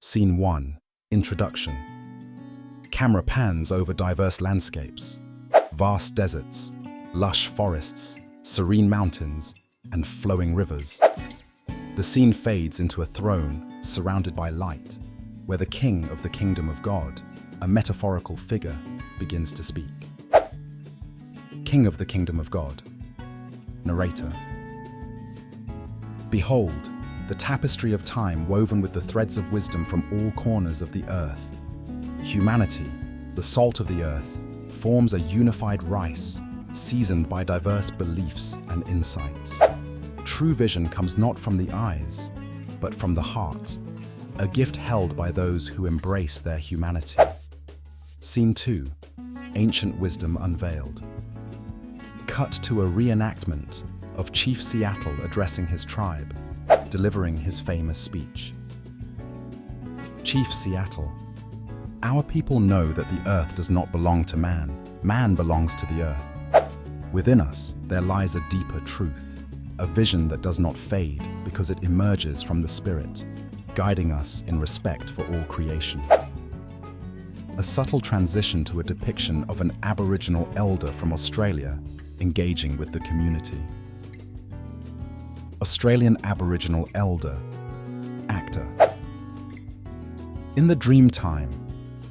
Scene 1. Introduction. Camera pans over diverse landscapes, vast deserts, lush forests, serene mountains, and flowing rivers. The scene fades into a throne surrounded by light, where the king of the kingdom of God, a metaphorical figure, begins to speak. King of the kingdom of God. Narrator. Behold, the tapestry of time woven with the threads of wisdom from all corners of the earth. Humanity, the salt of the earth, forms a unified rice, seasoned by diverse beliefs and insights. True vision comes not from the eyes, but from the heart, a gift held by those who embrace their humanity. Scene 2. Ancient wisdom unveiled. Cut to a reenactment of Chief Seattle addressing his tribe, delivering his famous speech. Chief Seattle. Our people know that the earth does not belong to man. Man belongs to the earth. Within us, there lies a deeper truth, a vision that does not fade because it emerges from the spirit, guiding us in respect for all creation. A subtle transition to a depiction of an Aboriginal elder from Australia engaging with the community. Australian Aboriginal elder, actor. In the dream time,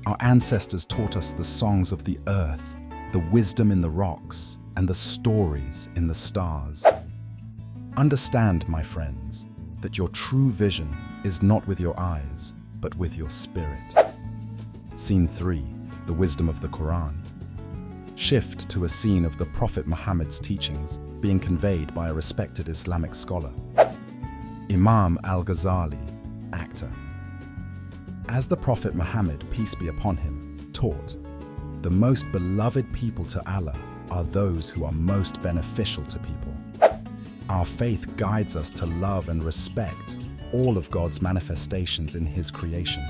our ancestors taught us the songs of the earth, the wisdom in the rocks, and the stories in the stars. Understand, my friends, that your true vision is not with your eyes, but with your spirit. Scene 3. The wisdom of the Quran. Shift to a scene of the Prophet Muhammad's teachings being conveyed by a respected Islamic scholar. Imam al-Ghazali, actor. As the Prophet Muhammad, peace be upon him, taught, the most beloved people to Allah are those who are most beneficial to people. Our faith guides us to love and respect all of God's manifestations in His creation,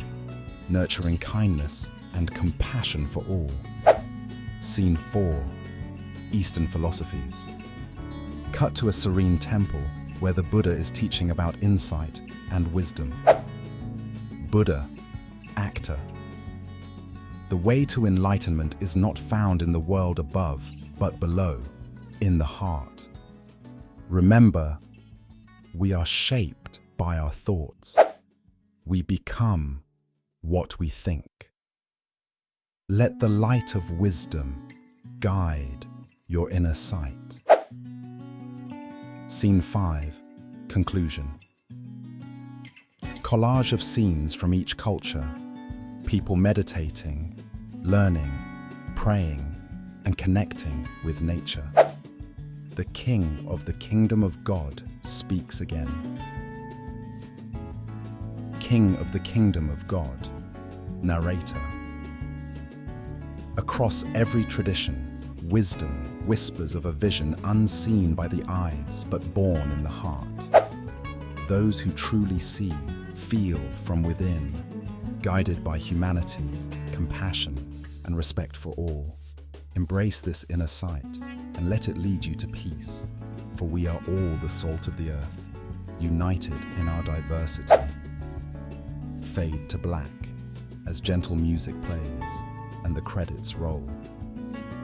nurturing kindness and compassion for all. Scene 4. Eastern philosophies. Cut to a serene temple where the Buddha is teaching about insight and wisdom. Buddha, actor. The way to enlightenment is not found in the world above, but below, in the heart. Remember, we are shaped by our thoughts. We become what we think. Let the light of wisdom guide your inner sight. Scene 5. Conclusion. Collage of scenes from each culture, people meditating, learning, praying, and connecting with nature. The King of the Kingdom of God speaks again. King of the Kingdom of God. Narrator. Across every tradition, wisdom whispers of a vision unseen by the eyes but born in the heart. Those who truly see, feel from within, guided by humanity, compassion, and respect for all. Embrace this inner sight and let it lead you to peace, for we are all the salt of the earth, united in our diversity. Fade to black as gentle music plays and the credits roll.